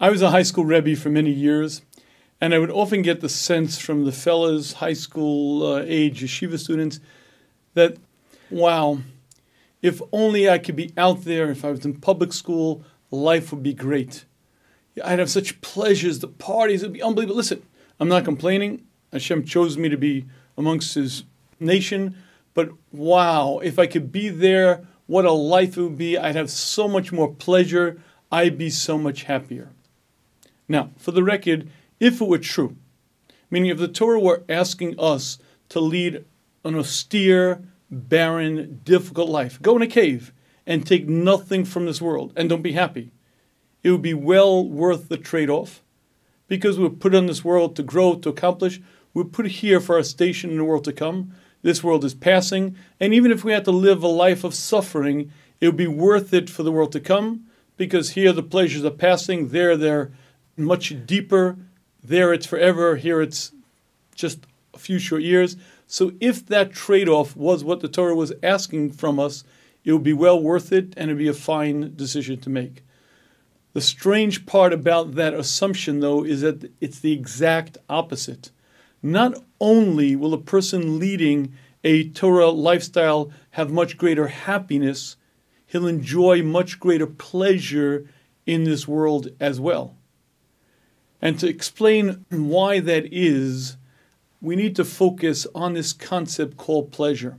I was a high school Rebbe for many years, and I would often get the sense from the fellas, high school age yeshiva students, that, wow, if only I could be out there, if I was in public school, life would be great. I'd have such pleasures, the parties would be unbelievable. Listen, I'm not complaining. Hashem chose me to be amongst His nation, but wow, if I could be there, what a life it would be. I'd have so much more pleasure. I'd be so much happier. Now, for the record, if it were true, meaning if the Torah were asking us to lead an austere, barren, difficult life, go in a cave and take nothing from this world and don't be happy, it would be well worth the trade-off, because we're put on this world to grow, to accomplish. We're put here for our station in the world to come. This world is passing, and even if we had to live a life of suffering, it would be worth it for the world to come, because here the pleasures are passing, there they're much deeper, there it's forever, here it's just a few short years. So if that trade-off was what the Torah was asking from us, it would be well worth it, and it would be a fine decision to make. The strange part about that assumption, though, is that it's the exact opposite. Not only will a person leading a Torah lifestyle have much greater happiness, he'll enjoy much greater pleasure in this world as well. And to explain why that is, we need to focus on this concept called pleasure.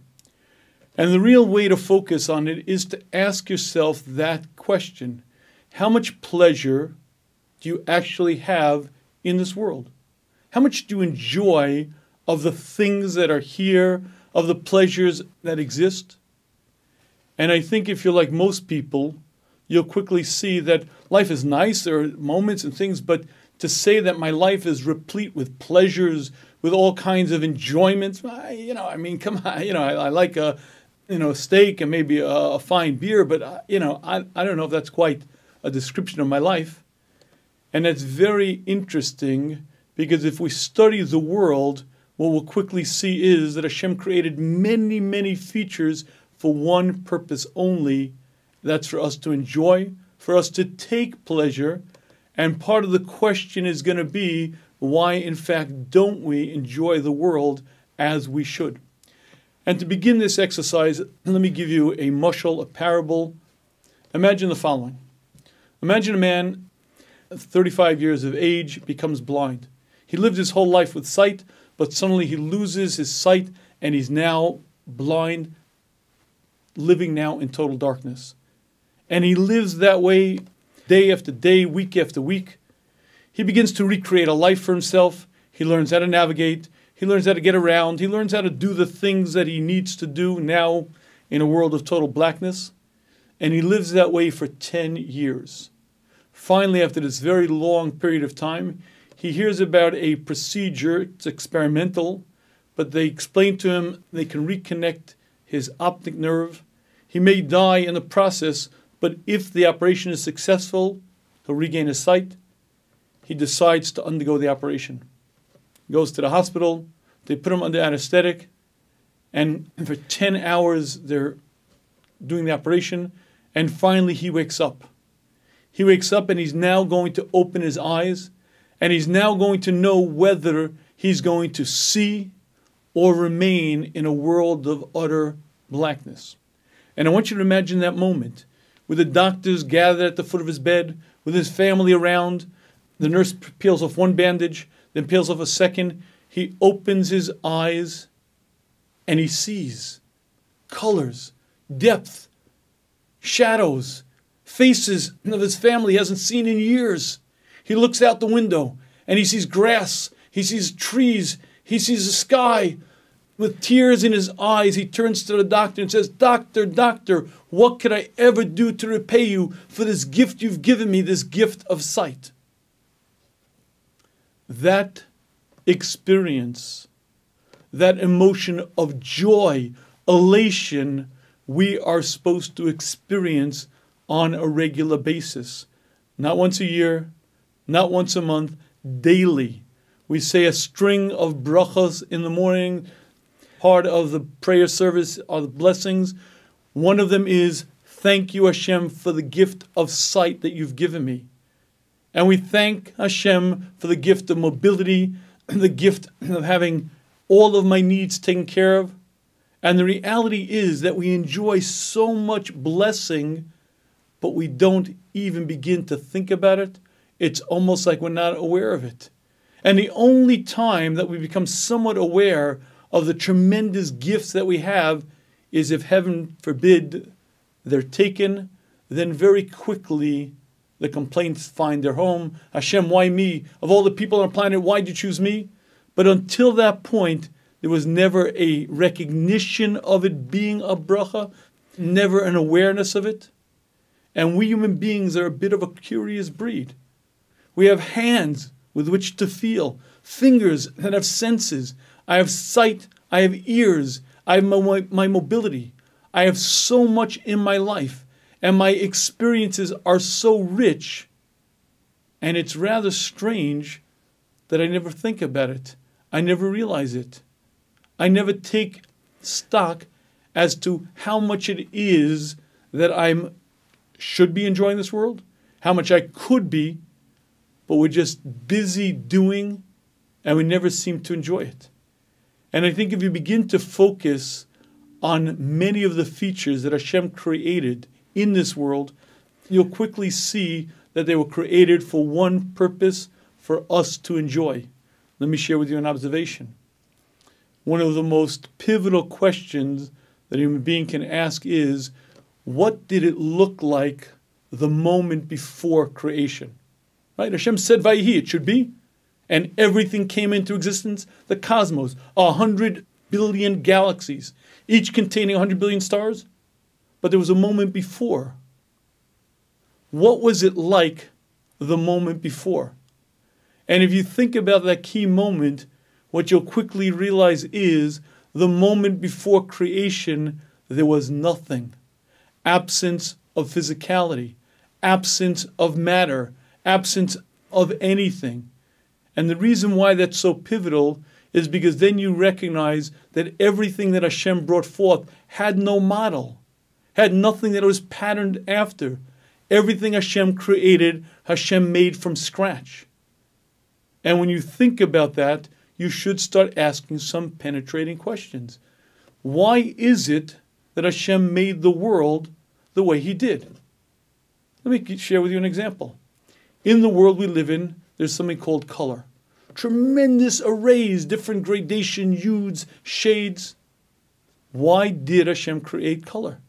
And the real way to focus on it is to ask yourself that question. How much pleasure do you actually have in this world? How much do you enjoy of the things that are here, of the pleasures that exist? And I think if you're like most people, you'll quickly see that life is nice, there are moments and things, but to say that my life is replete with pleasures, with all kinds of enjoyments, come on, I like a steak and maybe a fine beer, but I don't know if that's quite a description of my life. And that's very interesting, because if we study the world, what we'll quickly see is that Hashem created many, many features for one purpose only. That's for us to enjoy, for us to take pleasure. And part of the question is going to be, why, in fact, don't we enjoy the world as we should? And to begin this exercise, let me give you a mashal, a parable. Imagine the following. Imagine a man, 35 years of age, becomes blind. He lived his whole life with sight, but suddenly he loses his sight, and he's now blind, living now in total darkness. And he lives that way day after day, week after week. He begins to recreate a life for himself. He learns how to navigate. He learns how to get around. He learns how to do the things that he needs to do now in a world of total blackness. And he lives that way for 10 years. Finally, after this very long period of time, he hears about a procedure. It's experimental, but they explain to him they can reconnect his optic nerve. He may die in the process, but if the operation is successful, he'll regain his sight. He decides to undergo the operation. He goes to the hospital. They put him under anesthetic. And for 10 hours, they're doing the operation. And finally, he wakes up. He wakes up, and he's now going to open his eyes. And he's now going to know whether he's going to see or remain in a world of utter blackness. And I want you to imagine that moment, with the doctors gathered at the foot of his bed, with his family around. The nurse peels off one bandage, then peels off a second. He opens his eyes, and he sees colors, depth, shadows, faces of his family he hasn't seen in years. He looks out the window, and he sees grass, he sees trees, he sees the sky. With tears in his eyes, he turns to the doctor and says, "Doctor, doctor, what could I ever do to repay you for this gift you've given me, this gift of sight?" That experience, that emotion of joy, elation, we are supposed to experience on a regular basis. Not once a year, not once a month, daily. We say a string of brachas in the morning. Part of the prayer service are the blessings. One of them is, thank you, Hashem, for the gift of sight that you've given me. And we thank Hashem for the gift of mobility, the gift of having all of my needs taken care of. And the reality is that we enjoy so much blessing, but we don't even begin to think about it. It's almost like we're not aware of it. And the only time that we become somewhat aware of the tremendous gifts that we have is if, heaven forbid, they're taken, then very quickly the complaints find their home. Hashem, why me? Of all the people on the planet, why did you choose me? But until that point, there was never a recognition of it being a bracha, never an awareness of it. And we human beings are a bit of a curious breed. We have hands with which to feel, fingers that have senses. I have sight, I have ears, I have my mobility. I have so much in my life, and my experiences are so rich, and it's rather strange that I never think about it. I never realize it. I never take stock as to how much it is that I should be enjoying this world, how much I could be, but we're just busy doing, and we never seem to enjoy it. And I think if you begin to focus on many of the features that Hashem created in this world, you'll quickly see that they were created for one purpose, for us to enjoy. Let me share with you an observation. One of the most pivotal questions that a human being can ask is, what did it look like the moment before creation? Right? Hashem said, Vayihi, it should be. And everything came into existence. The cosmos, 100 billion galaxies, each containing 100 billion stars. But there was a moment before. What was it like the moment before? And if you think about that key moment, what you'll quickly realize is the moment before creation, there was nothing. Absence of physicality, absence of matter, absence of anything. And the reason why that's so pivotal is because then you recognize that everything that Hashem brought forth had no model, had nothing that it was patterned after. Everything Hashem created, Hashem made from scratch. And when you think about that, you should start asking some penetrating questions. Why is it that Hashem made the world the way He did? Let me share with you an example. In the world we live in, there's something called color. Tremendous arrays, different gradation, hues, shades. Why did Hashem create color?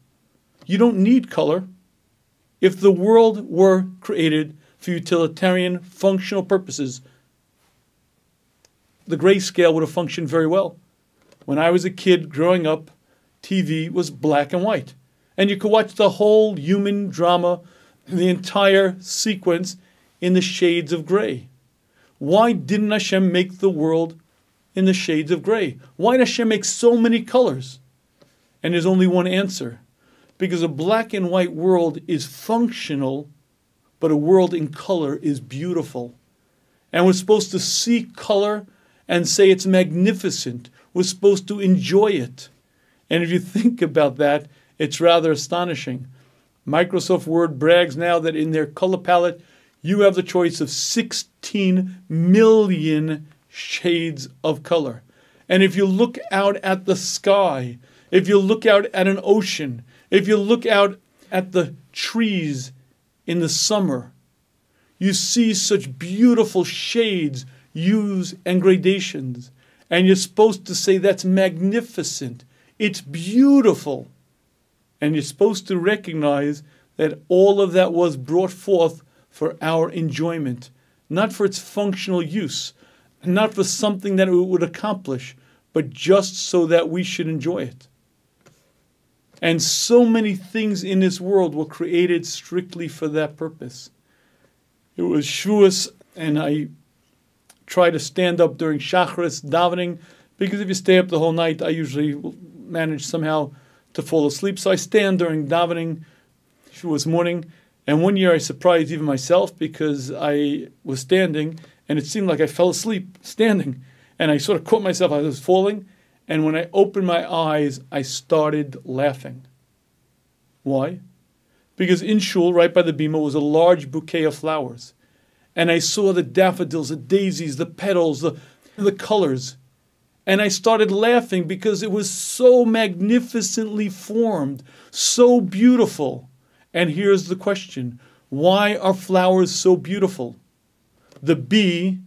You don't need color. If the world were created for utilitarian, functional purposes, the grayscale would have functioned very well. When I was a kid growing up, TV was black and white. And you could watch the whole human drama, the entire sequence, in the shades of gray. Why didn't Hashem make the world in the shades of gray? Why did Hashem make so many colors? And there's only one answer. Because a black and white world is functional, but a world in color is beautiful. And we're supposed to see color and say it's magnificent. We're supposed to enjoy it. And if you think about that, it's rather astonishing. Microsoft Word brags now that in their color palette, you have the choice of 16 million shades of color. And if you look out at the sky, if you look out at an ocean, if you look out at the trees in the summer, you see such beautiful shades, hues, and gradations. And you're supposed to say, that's magnificent. It's beautiful. And you're supposed to recognize that all of that was brought forth for our enjoyment, not for its functional use, not for something that it would accomplish, but just so that we should enjoy it. And so many things in this world were created strictly for that purpose. It was Shavuos, and I try to stand up during Shacharis davening, because if you stay up the whole night, I usually manage somehow to fall asleep. So I stand during davening Shavuos morning. And one year I surprised even myself because I was standing and it seemed like I fell asleep standing. And I sort of caught myself, I was falling. And when I opened my eyes, I started laughing. Why? Because in shul, right by the bima, was a large bouquet of flowers. and I saw the daffodils, the daisies, the petals, the colors. And I started laughing because it was so magnificently formed, so beautiful. And here's the question. Why are flowers so beautiful? The bee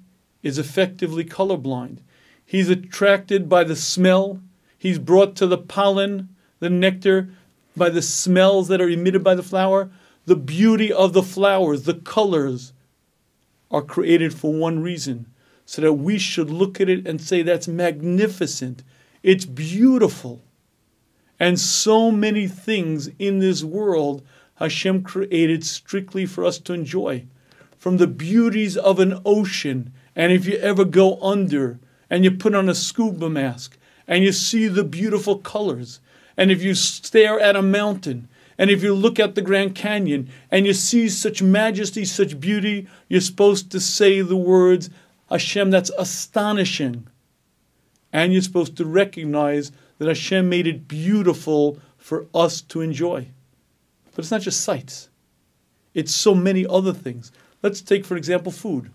is effectively colorblind. He's attracted by the smell. He's brought to the pollen, the nectar, by the smells that are emitted by the flower. The beauty of the flowers, the colors, are created for one reason, so that we should look at it and say, that's magnificent. It's beautiful. And so many things in this world Hashem created strictly for us to enjoy. From the beauties of an ocean, and if you ever go under and you put on a scuba mask and you see the beautiful colors, and if you stare at a mountain, and if you look at the Grand Canyon and you see such majesty, such beauty, you're supposed to say the words, Hashem, that's astonishing. And you're supposed to recognize that Hashem made it beautiful for us to enjoy. But it's not just sights. It's so many other things. Let's take, for example, food.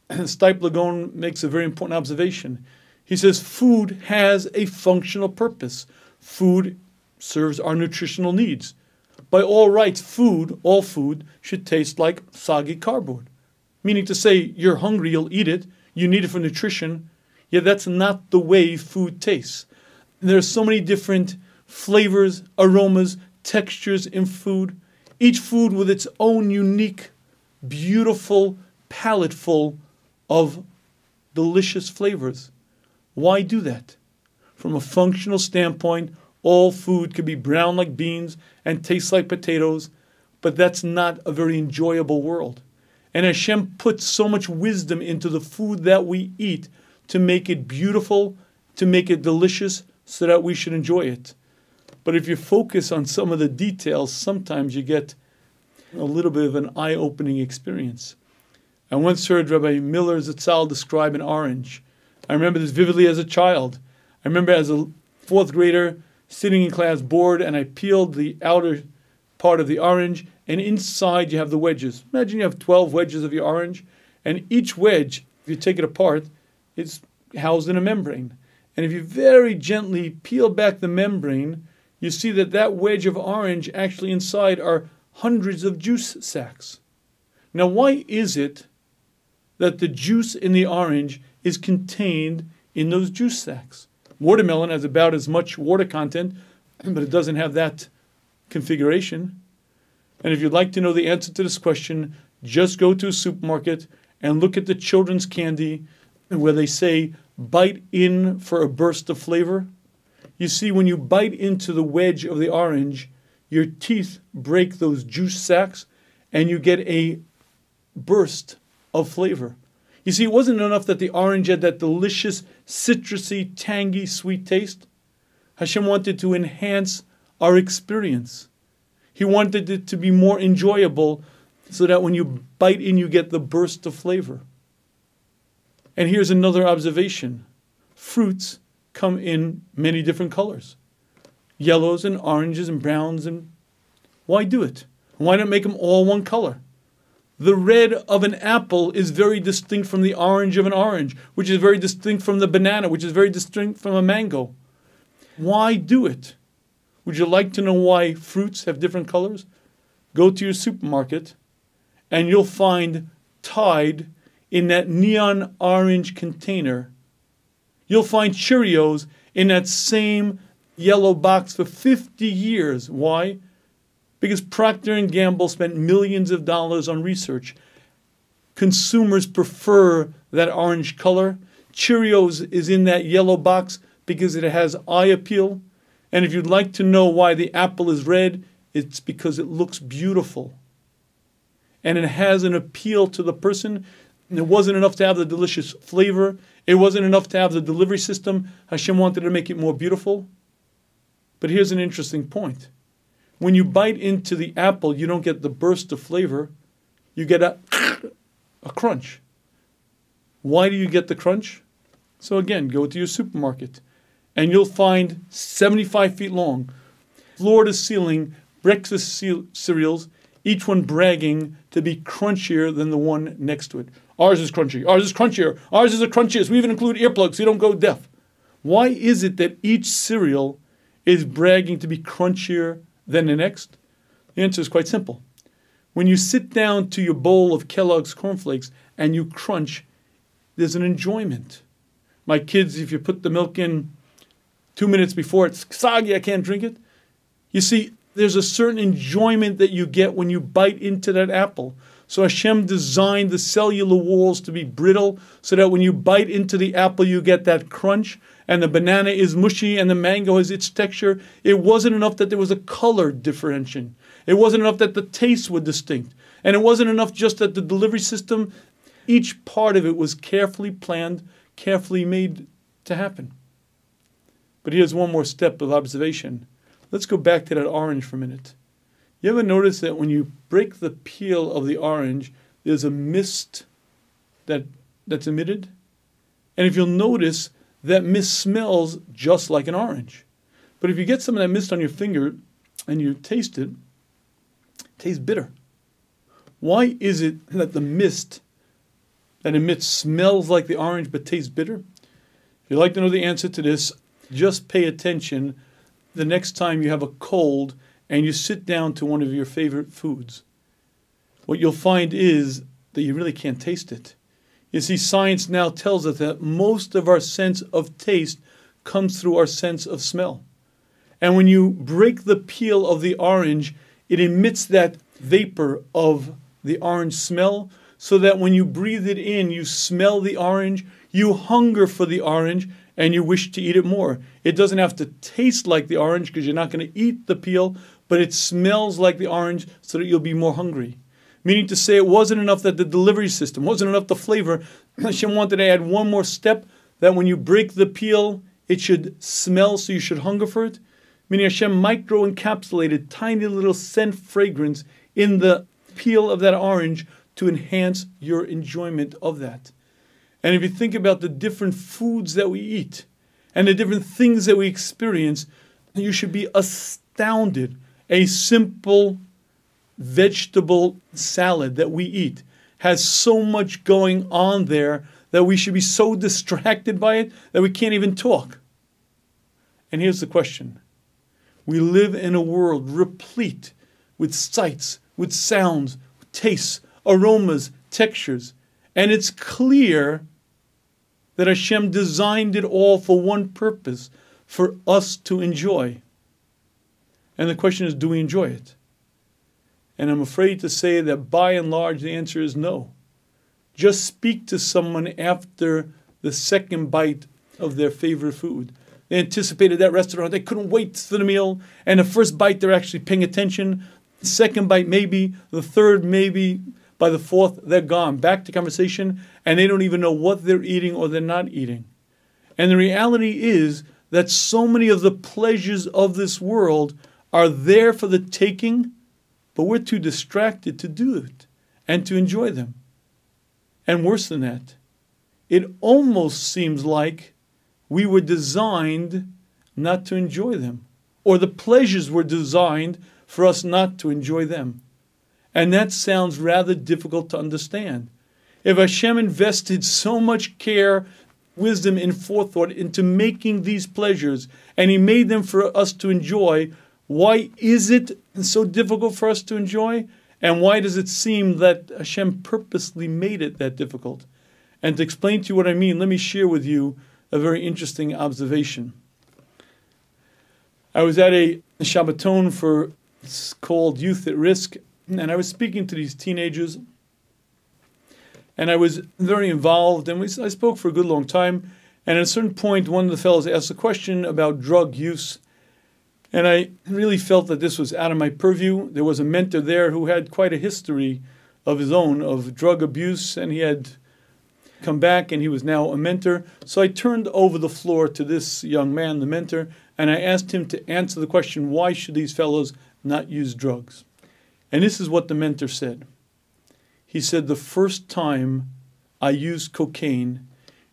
Stipe Lagon makes a very important observation. He says food has a functional purpose. Food serves our nutritional needs. By all rights, all food, should taste like soggy cardboard. Meaning to say, you're hungry, you'll eat it, you need it for nutrition. Yet that's not the way food tastes. There are so many different flavors, aromas, textures in food. Each food with its own unique, beautiful palette full of delicious flavors. Why do that? From a functional standpoint, all food can be brown like beans and taste like potatoes, but that's not a very enjoyable world. And Hashem puts so much wisdom into the food that we eat to make it beautiful, to make it delicious, so that we should enjoy it. But if you focus on some of the details, sometimes you get a little bit of an eye-opening experience. I once heard Rabbi Miller Zatzal describe an orange. I remember this vividly as a child. I remember as a fourth grader sitting in class bored, and I peeled the outer part of the orange, and inside you have the wedges. Imagine you have 12 wedges of your orange, and each wedge, if you take it apart, is housed in a membrane. And if you very gently peel back the membrane, you see that that wedge of orange actually inside are hundreds of juice sacs. Now, why is it that the juice in the orange is contained in those juice sacs? Watermelon has about as much water content, but it doesn't have that configuration. And if you'd like to know the answer to this question, just go to a supermarket and look at the children's candy where they say, bite in for a burst of flavor. You see, when you bite into the wedge of the orange, your teeth break those juice sacs and you get a burst of flavor. You see, it wasn't enough that the orange had that delicious, citrusy, tangy, sweet taste. Hashem wanted to enhance our experience. He wanted it to be more enjoyable so that when you bite in, you get the burst of flavor. And here's another observation. Fruits come in many different colors. Yellows and oranges and browns. And why do it? Why not make them all one color? The red of an apple is very distinct from the orange of an orange, which is very distinct from the banana, which is very distinct from a mango. Why do it? Would you like to know why fruits have different colors? Go to your supermarket and you'll find Tide in that neon orange container. You'll find Cheerios in that same yellow box for 50 years. Why? Because Procter & Gamble spent millions of dollars on research. Consumers prefer that orange color. Cheerios is in that yellow box because it has eye appeal. And if you'd like to know why the apple is red, it's because it looks beautiful. And it has an appeal to the person. And it wasn't enough to have the delicious flavor. It wasn't enough to have the delivery system. Hashem wanted to make it more beautiful. But here's an interesting point. When you bite into the apple, you don't get the burst of flavor. You get a crunch. Why do you get the crunch? So again, go to your supermarket and you'll find 75 feet long, floor to ceiling breakfast cereals each one bragging to be crunchier than the one next to it. Ours is crunchy. Ours is crunchier. Ours is the crunchiest. We even include earplugs so you don't go deaf. Why is it that each cereal is bragging to be crunchier than the next? The answer is quite simple. When you sit down to your bowl of Kellogg's cornflakes and you crunch, there's an enjoyment. My kids, if you put the milk in 2 minutes before it's soggy, I can't drink it. You see, there's a certain enjoyment that you get when you bite into that apple. So Hashem designed the cellular walls to be brittle so that when you bite into the apple, you get that crunch, and the banana is mushy and the mango has its texture. It wasn't enough that there was a color differentiation. It wasn't enough that the tastes were distinct. And it wasn't enough just that the delivery system, each part of it was carefully planned, carefully made to happen. But here's one more step of observation. Let's go back to that orange for a minute. You ever notice that when you break the peel of the orange, there's a mist that's emitted? And if you'll notice, that mist smells just like an orange. But if you get some of that mist on your finger and you taste it, it tastes bitter. Why is it that the mist that emits smells like the orange but tastes bitter? If you'd like to know the answer to this, just pay attention the next time you have a cold and you sit down to one of your favorite foods. What you'll find is that you really can't taste it. You see, science now tells us that most of our sense of taste comes through our sense of smell. And when you break the peel of the orange, it emits that vapor of the orange smell, so that when you breathe it in, you smell the orange, you hunger for the orange, and you wish to eat it more. It doesn't have to taste like the orange because you're not going to eat the peel, but it smells like the orange so that you'll be more hungry. Meaning to say it wasn't enough that the delivery system, wasn't enough the flavor. Hashem wanted to add one more step, that when you break the peel, it should smell so you should hunger for it. Meaning Hashem micro-encapsulated tiny little scent fragrance in the peel of that orange to enhance your enjoyment of that. And if you think about the different foods that we eat and the different things that we experience, you should be astounded. A simple vegetable salad that we eat has so much going on there that we should be so distracted by it that we can't even talk. And here's the question. We live in a world replete with sights, with sounds, with tastes, aromas, textures. And it's clear that Hashem designed it all for one purpose, for us to enjoy. And the question is, do we enjoy it? And I'm afraid to say that by and large the answer is no. Just speak to someone after the second bite of their favorite food. They anticipated that restaurant. They couldn't wait for the meal. And the first bite, they're actually paying attention. The second bite, maybe. The third, maybe. By the fourth, they're gone. Back to conversation. And they don't even know what they're eating or they're not eating. And the reality is that so many of the pleasures of this world are there for the taking, but we're too distracted to do it and to enjoy them. And worse than that, it almost seems like we were designed not to enjoy them, or the pleasures were designed for us not to enjoy them. And that sounds rather difficult to understand. If Hashem invested so much care, wisdom, and forethought into making these pleasures, and He made them for us to enjoy, why is it so difficult for us to enjoy? And why does it seem that Hashem purposely made it that difficult? And to explain to you what I mean, let me share with you a very interesting observation. I was at a Shabbaton for, it's called Youth at Risk, and I was speaking to these teenagers, and I was very involved, and I spoke for a good long time, and at a certain point, one of the fellows asked a question about drug use, and I really felt that this was out of my purview. There was a mentor there who had quite a history of his own of drug abuse, and he had come back and he was now a mentor. So I turned over the floor to this young man, the mentor, and I asked him to answer the question, why should these fellows not use drugs? And this is what the mentor said. He said, the first time I used cocaine,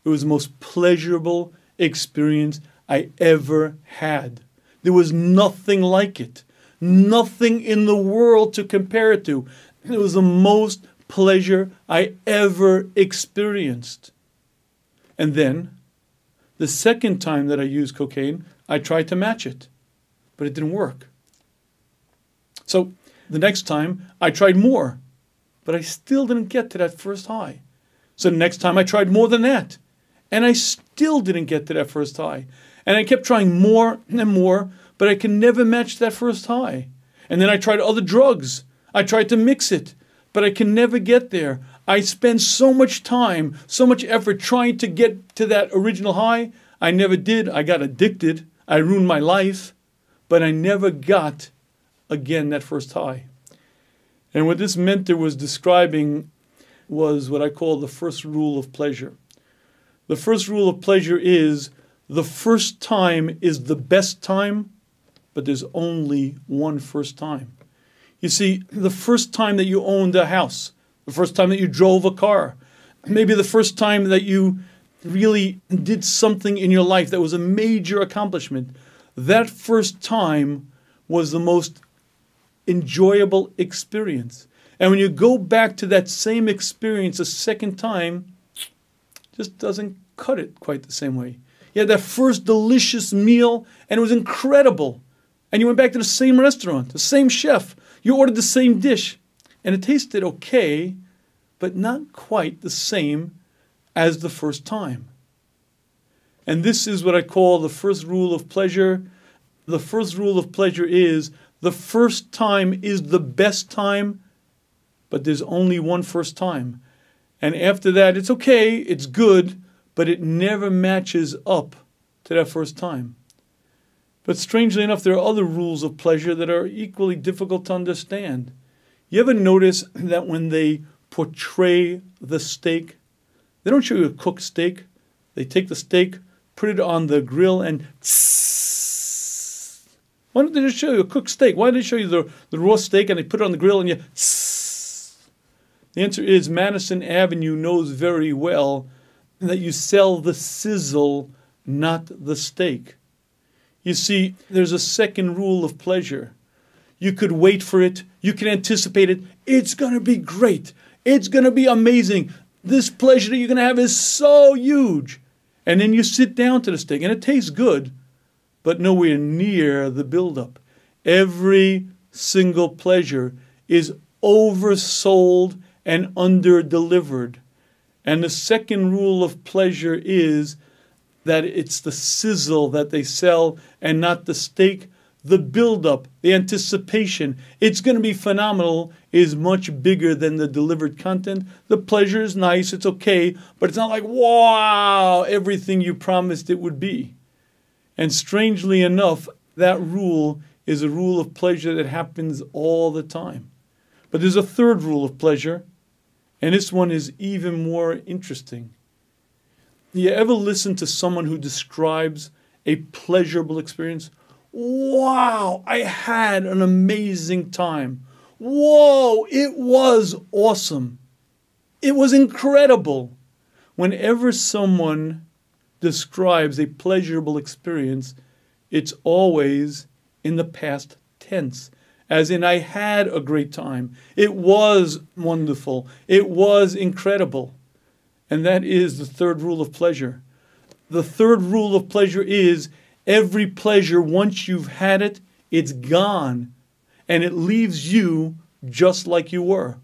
it was the most pleasurable experience I ever had. There was nothing like it. nothing in the world to compare it to. It was the most pleasure I ever experienced. And then, the second time that I used cocaine, I tried to match it, but it didn't work. So the next time, I tried more, but I still didn't get to that first high. So the next time, I tried more than that, and I still didn't get to that first high. And I kept trying more and more, but I could never match that first high. And then I tried other drugs. I tried to mix it, but I can never get there. I spent so much time, so much effort trying to get to that original high. I never did. I got addicted. I ruined my life, but I never got, again, that first high. And what this mentor was describing was what I call the first rule of pleasure. The first rule of pleasure is the first time is the best time, but there's only one first time. You see, the first time that you owned a house, the first time that you drove a car, maybe the first time that you really did something in your life that was a major accomplishment, that first time was the most enjoyable experience. And when you go back to that same experience a second time, it just doesn't cut it quite the same way. You had that first delicious meal, and it was incredible. And you went back to the same restaurant, the same chef. You ordered the same dish, and it tasted okay, but not quite the same as the first time. And this is what I call the first rule of pleasure. The first rule of pleasure is the first time is the best time, but there's only one first time. And after that, it's okay, it's good, but it never matches up to that first time. But strangely enough, there are other rules of pleasure that are equally difficult to understand. You ever notice that when they portray the steak, they don't show you a cooked steak. They take the steak, put it on the grill, and tss. Why don't they just show you a cooked steak? Why don't they show you the raw steak and they put it on the grill and you tss? The answer is Madison Avenue knows very well that you sell the sizzle, not the steak. You see, there's a second rule of pleasure. You could wait for it. You can anticipate it. It's going to be great. It's going to be amazing. This pleasure that you're going to have is so huge. And then you sit down to the steak, and it tastes good, but nowhere near the buildup. Every single pleasure is oversold and under-delivered. And the second rule of pleasure is that it's the sizzle that they sell and not the steak. The buildup, the anticipation, it's going to be phenomenal, is much bigger than the delivered content. The pleasure is nice, it's okay, but it's not like, wow, everything you promised it would be. And strangely enough, that rule is a rule of pleasure that happens all the time. But there's a third rule of pleasure, and this one is even more interesting. You ever listen to someone who describes a pleasurable experience? Wow, I had an amazing time. Whoa, it was awesome. It was incredible. Whenever someone describes a pleasurable experience, it's always in the past tense. As in, I had a great time. It was wonderful. It was incredible. And that is the third rule of pleasure. The third rule of pleasure is every pleasure, once you've had it, it's gone. And it leaves you just like you were.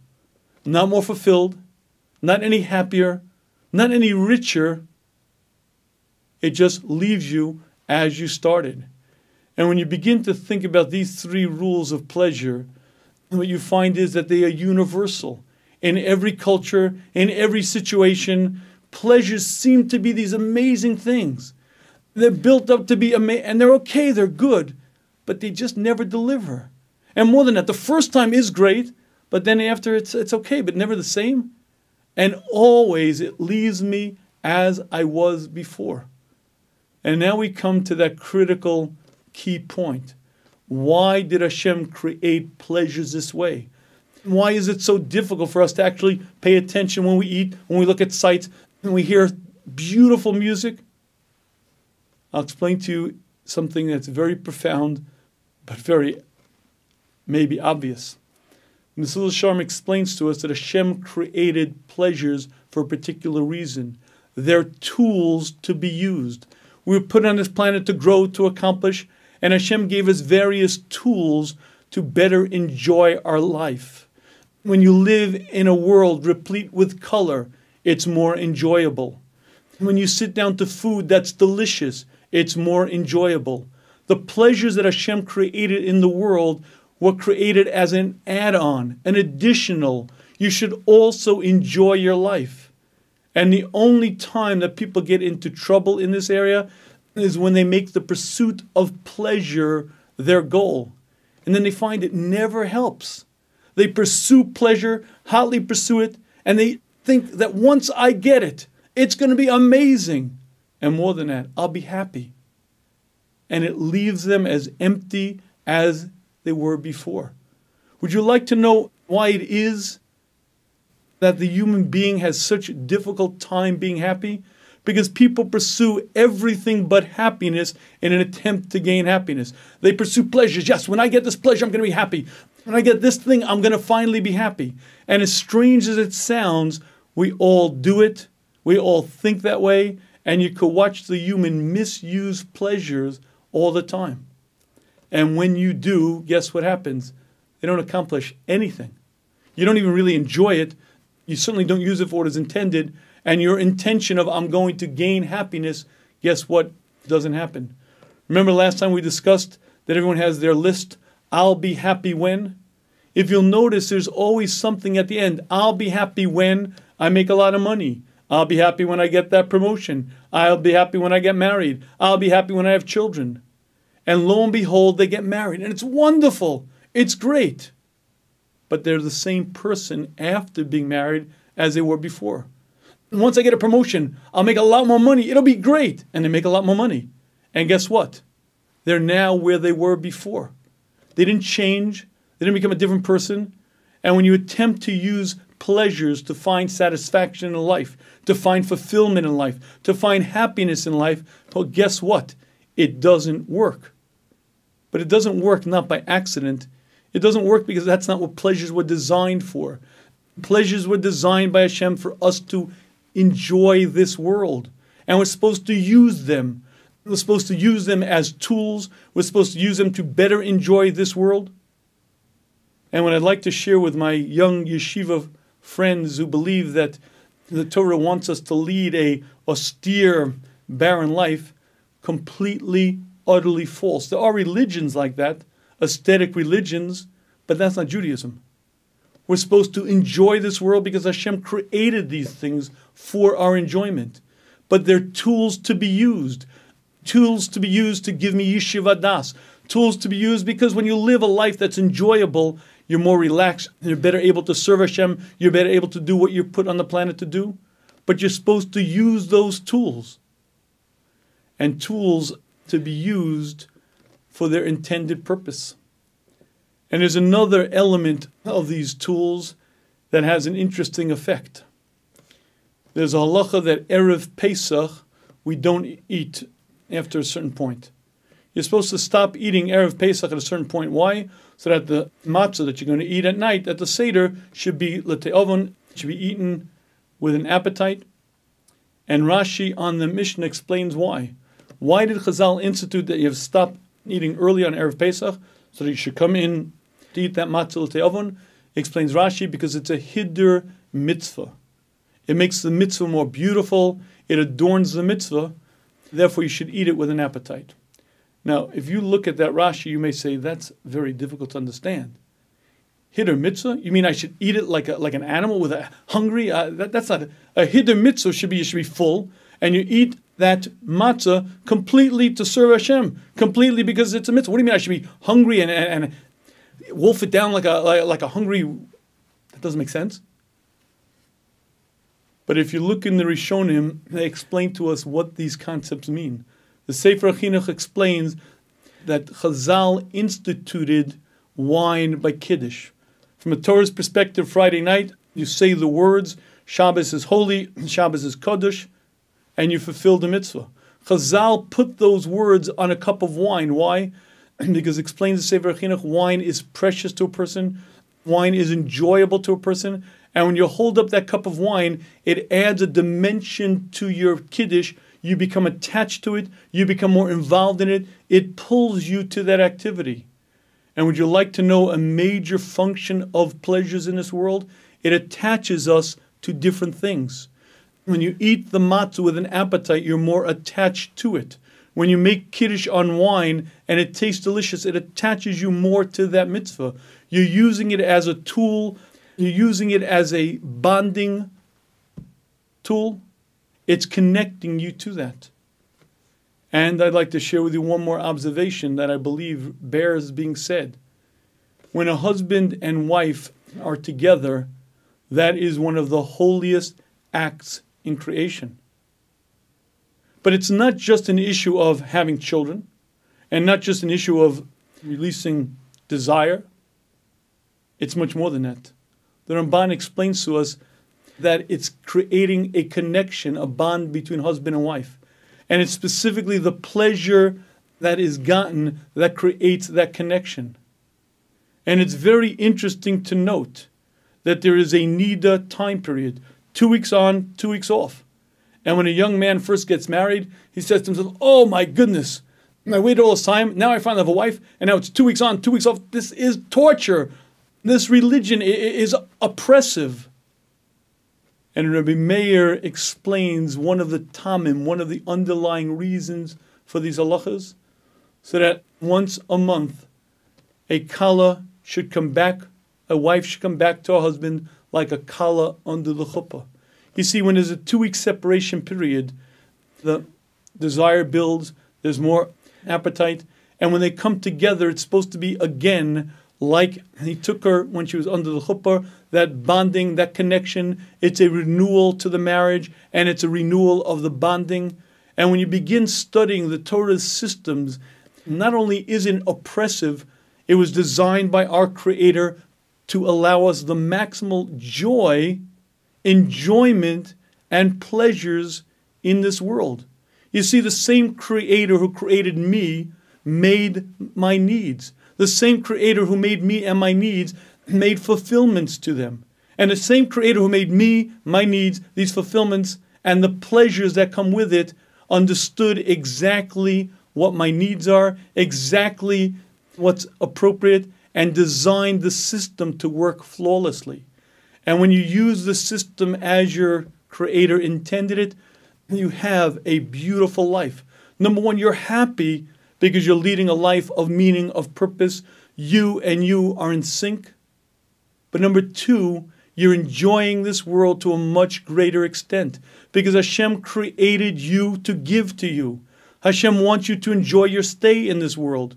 Not more fulfilled, not any happier, not any richer. It just leaves you as you started. And when you begin to think about these three rules of pleasure, what you find is that they are universal. In every culture, in every situation, pleasures seem to be these amazing things. They're built up to be amazing, and they're okay, they're good, but they just never deliver. And more than that, the first time is great, but then after it's okay, but never the same. And always it leaves me as I was before. And now we come to that critical key point. Why did Hashem create pleasures this way? Why is it so difficult for us to actually pay attention when we eat, when we look at sights, when we hear beautiful music? I'll explain to you something that's very profound, but very may be obvious. Mesillas Sharm explains to us that Hashem created pleasures for a particular reason. They're tools to be used. We were put on this planet to grow, to accomplish, and Hashem gave us various tools to better enjoy our life. When you live in a world replete with color, it's more enjoyable. When you sit down to food that's delicious, it's more enjoyable. The pleasures that Hashem created in the world were created as an add-on, an additional. You should also enjoy your life. And the only time that people get into trouble in this area is when they make the pursuit of pleasure their goal. And then they find it never helps. They pursue pleasure, hotly pursue it, and they think that once I get it, it's going to be amazing. And more than that, I'll be happy. And it leaves them as empty as they were before. Would you like to know why it is that the human being has such a difficult time being happy? Because people pursue everything but happiness in an attempt to gain happiness. They pursue pleasures. Yes, when I get this pleasure, I'm going to be happy. When I get this thing, I'm going to finally be happy. And as strange as it sounds, we all do it. We all think that way. And you could watch the human misuse pleasures all the time. And when you do, guess what happens? They don't accomplish anything. You don't even really enjoy it. You certainly don't use it for what is intended. And your intention of I'm going to gain happiness, guess what? Doesn't happen. Remember last time we discussed that everyone has their list, I'll be happy when? If you'll notice, there's always something at the end. I'll be happy when I make a lot of money. I'll be happy when I get that promotion. I'll be happy when I get married. I'll be happy when I have children. And lo and behold, they get married. And it's wonderful. It's great. But they're the same person after being married as they were before. And once I get a promotion, I'll make a lot more money. It'll be great. And they make a lot more money. And guess what? They're now where they were before. They didn't change. They didn't become a different person. And when you attempt to use pleasures to find satisfaction in life, to find fulfillment in life, to find happiness in life, well, guess what? It doesn't work. But it doesn't work not by accident. It doesn't work because that's not what pleasures were designed for. Pleasures were designed by Hashem for us to enjoy this world. And we're supposed to use them. We're supposed to use them as tools. We're supposed to use them to better enjoy this world. And what I'd like to share with my young yeshiva friends who believe that the Torah wants us to lead a austere, barren life, completely, utterly false. There are religions like that, aesthetic religions, but that's not Judaism. We're supposed to enjoy this world because Hashem created these things for our enjoyment. But they're tools to be used. Tools to be used to give me yeshiva das. Tools to be used because when you live a life that's enjoyable, you're more relaxed, you're better able to serve Hashem, you're better able to do what you're put on the planet to do. But you're supposed to use those tools. And tools to be used for their intended purpose. And there's another element of these tools that has an interesting effect. There's a halacha that Erev Pesach, we don't eat after a certain point. You're supposed to stop eating Erev Pesach at a certain point. Why? So that the matzah that you're going to eat at night, at the Seder, should be l'te'ovon, should be eaten with an appetite. And Rashi on the Mishnah explains why. Why did Chazal institute that you have to stop eating early on Erev Pesach, so that you should come in to eat that matzah l'te'ovon? Explains Rashi, because it's a hidur mitzvah. It makes the mitzvah more beautiful. It adorns the mitzvah. Therefore, you should eat it with an appetite. Now, if you look at that Rashi, you may say, that's very difficult to understand. Hidur mitzvah? You mean I should eat it like an animal with a hungry? That's not a hidur mitzvah. Should be full, and you eat that matzah completely to serve Hashem, completely because it's a mitzvah. What do you mean I should be hungry and wolf it down like a hungry? That doesn't make sense. But if you look in the Rishonim, they explain to us what these concepts mean. The Sefer Chinuch explains that Chazal instituted wine by Kiddush. From a Torah's perspective, Friday night, you say the words, Shabbos is holy, Shabbos is Kodesh, and you fulfill the mitzvah. Chazal put those words on a cup of wine. Why? because it explains the Sefer Chinuch, wine is precious to a person, wine is enjoyable to a person, and when you hold up that cup of wine, it adds a dimension to your Kiddush. You become attached to it, you become more involved in it, it pulls you to that activity. And would you like to know a major function of pleasures in this world? It attaches us to different things. When you eat the matzah with an appetite, you're more attached to it. When you make kiddush on wine and it tastes delicious, it attaches you more to that mitzvah. You're using it as a tool. You're using it as a bonding tool. It's connecting you to that. And I'd like to share with you one more observation that I believe bears being said. When a husband and wife are together, that is one of the holiest acts in creation. But it's not just an issue of having children, and not just an issue of releasing desire. It's much more than that. The Ramban explains to us that it's creating a connection, a bond between husband and wife. And it's specifically the pleasure that is gotten that creates that connection. And it's very interesting to note that there is a nida time period, 2 weeks on, 2 weeks off. And when a young man first gets married, he says to himself, oh my goodness, I waited all this time, now I finally have a wife, and now it's 2 weeks on, 2 weeks off. This is torture. This religion is oppressive. And Rabbi Meir explains one of the tamim, one of the underlying reasons for these halachas, so that once a month, a kala should come back, a wife should come back to her husband like a kala under the chuppah. You see, when there's a 2-week separation period, the desire builds, there's more appetite, and when they come together, it's supposed to be again like he took her when she was under the chuppah, that bonding, that connection. It's a renewal to the marriage, and it's a renewal of the bonding. And when you begin studying the Torah's systems, not only is it oppressive, it was designed by our Creator to allow us the maximal joy, enjoyment, and pleasures in this world. You see, the same Creator who created me made my needs. The same Creator who made me and my needs made fulfillments to them. And the same Creator who made me, my needs, these fulfillments, and the pleasures that come with it, understood exactly what my needs are, exactly what's appropriate, and designed the system to work flawlessly. And when you use the system as your Creator intended it, you have a beautiful life. Number one, you're happy because you're leading a life of meaning, of purpose. You and you are in sync. But number two, you're enjoying this world to a much greater extent because Hashem created you to give to you. Hashem wants you to enjoy your stay in this world.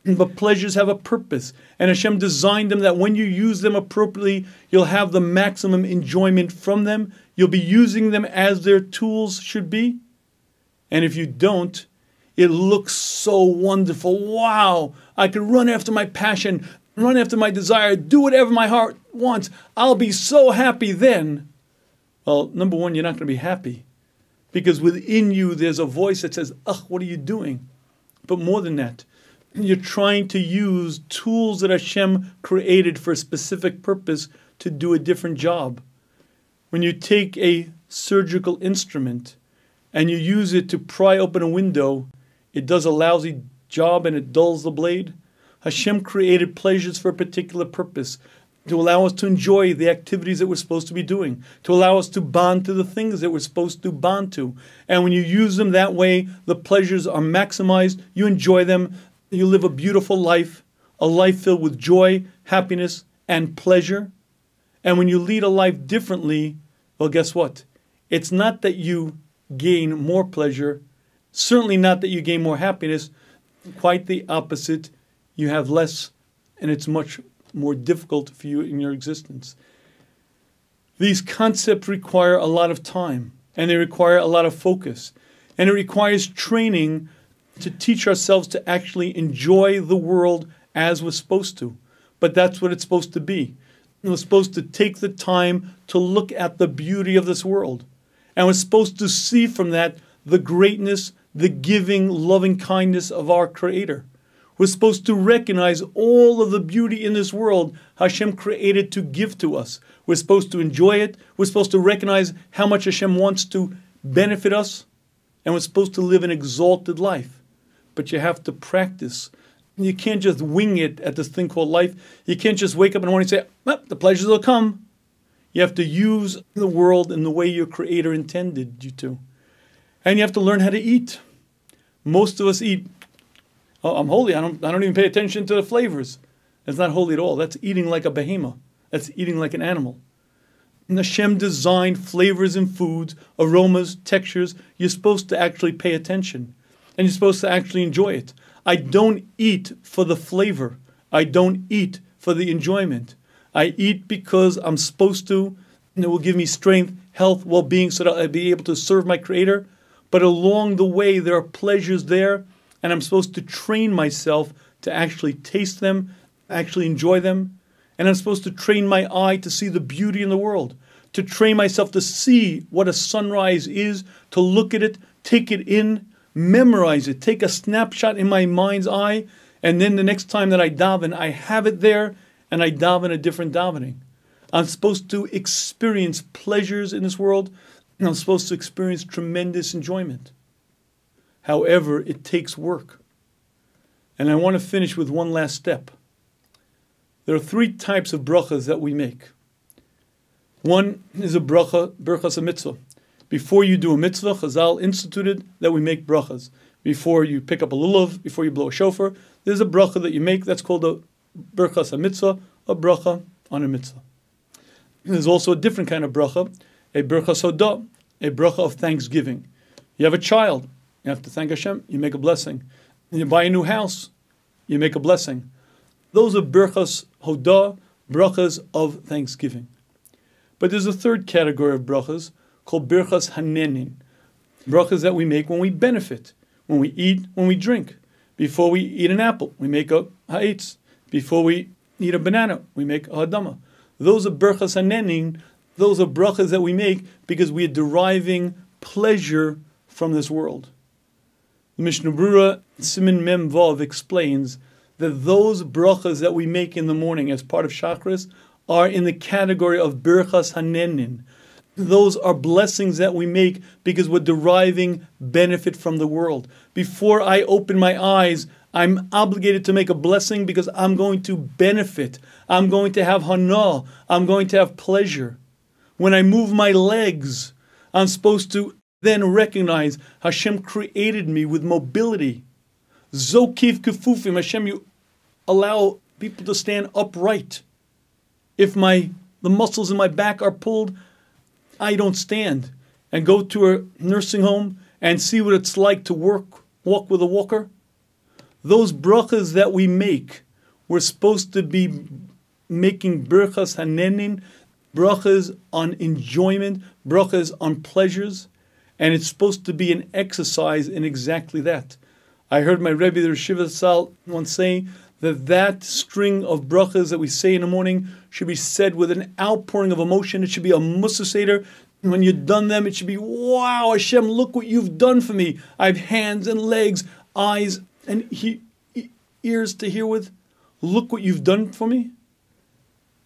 But pleasures have a purpose, and Hashem designed them that when you use them appropriately, you'll have the maximum enjoyment from them. You'll be using them as their tools should be. And if you don't, it looks so wonderful. Wow, I could run after my passion, run after my desire, do whatever my heart wants. I'll be so happy then. Well, number one, you're not going to be happy because within you there's a voice that says, ugh, what are you doing? But more than that, you're trying to use tools that Hashem created for a specific purpose to do a different job. When you take a surgical instrument and you use it to pry open a window, it does a lousy job and it dulls the blade. Hashem created pleasures for a particular purpose, to allow us to enjoy the activities that we're supposed to be doing, to allow us to bond to the things that we're supposed to bond to. And when you use them that way, the pleasures are maximized, you enjoy them, you live a beautiful life, a life filled with joy, happiness, and pleasure. And when you lead a life differently, well, guess what? It's not that you gain more pleasure, certainly not that you gain more happiness, quite the opposite. You have less, and it's much more difficult for you in your existence. These concepts require a lot of time, and they require a lot of focus, and it requires training to teach ourselves to actually enjoy the world as we're supposed to. But that's what it's supposed to be. We're supposed to take the time to look at the beauty of this world. And we're supposed to see from that the greatness, the giving, loving kindness of our Creator. We're supposed to recognize all of the beauty in this world Hashem created to give to us. We're supposed to enjoy it. We're supposed to recognize how much Hashem wants to benefit us. And we're supposed to live an exalted life. But you have to practice. You can't just wing it at this thing called life. You can't just wake up in the morning and say, well, the pleasures will come. You have to use the world in the way your Creator intended you to. And you have to learn how to eat. Most of us eat, oh, I'm holy. I don't even pay attention to the flavors. That's not holy at all. That's eating like a behemoth. That's eating like an animal. And Hashem designed flavors in foods, aromas, textures. You're supposed to actually pay attention. And you're supposed to actually enjoy it. I don't eat for the flavor. I don't eat for the enjoyment. I eat because I'm supposed to, and it will give me strength, health, well-being, so that I'll be able to serve my Creator. But along the way, there are pleasures there, and I'm supposed to train myself to actually taste them, actually enjoy them. And I'm supposed to train my eye to see the beauty in the world, to train myself to see what a sunrise is, to look at it, take it in, memorize it, take a snapshot in my mind's eye, and then the next time that I daven, I have it there, and I daven a different davening. I'm supposed to experience pleasures in this world, and I'm supposed to experience tremendous enjoyment. However, it takes work. And I want to finish with one last step. There are 3 types of brachas that we make. One is a bracha, berachas a mitzvah. Before you do a mitzvah, Chazal instituted that we make brachas. Before you pick up a lulav, before you blow a shofar, there's a bracha that you make. That's called a berachas a mitzvah, a bracha on a mitzvah. There's also a different kind of bracha, a berachas hodah, a bracha of thanksgiving. You have a child, you have to thank Hashem, you make a blessing. You buy a new house, you make a blessing. Those are berachas hodah, brachas of thanksgiving. But there's a third category of brachas called berachas hanenin, brachas that we make when we benefit, when we eat, when we drink. Before we eat an apple, we make a ha'etz. Before we eat a banana, we make a hadama. Those are berachas hanenin. Those are brachas that we make because we are deriving pleasure from this world. The Mishnah Berurah, Siman Mem Vav, explains that those brachas that we make in the morning as part of Shachris are in the category of berachas hanenin. Those are blessings that we make because we're deriving benefit from the world. Before I open my eyes, I'm obligated to make a blessing because I'm going to benefit. I'm going to have hana. I'm going to have pleasure. When I move my legs, I'm supposed to then recognize Hashem created me with mobility. Zokif kefufim, Hashem, you allow people to stand upright. If the muscles in my back are pulled, I don't stand. And go to a nursing home and see what it's like to walk with a walker. Those brachas that we make, we're supposed to be making berachas hanenin, brachas on enjoyment, brachas on pleasures, and it's supposed to be an exercise in exactly that. I heard my Rebbe, the Rishiva Sal, once say that string of brachas that we say in the morning should be said with an outpouring of emotion. It should be a Mussar Seder. When you've done them, it should be, wow, Hashem, look what you've done for me. I have hands and legs, eyes and ears to hear with. Look what you've done for me.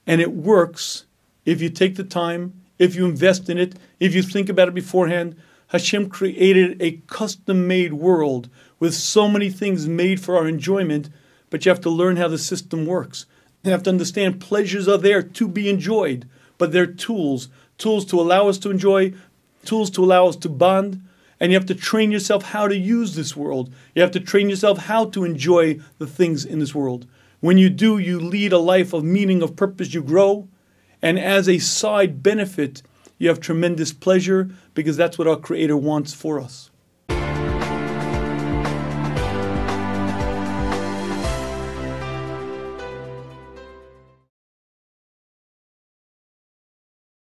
And it works if you take the time, if you invest in it, if you think about it beforehand. Hashem created a custom-made world with so many things made for our enjoyment, but you have to learn how the system works. You have to understand pleasures are there to be enjoyed, but they're tools to allow us to enjoy, tools to allow us to bond, and you have to train yourself how to use this world. You have to train yourself how to enjoy the things in this world. When you do, you lead a life of meaning, of purpose, you grow, and as a side benefit, you have tremendous pleasure because that's what our Creator wants for us.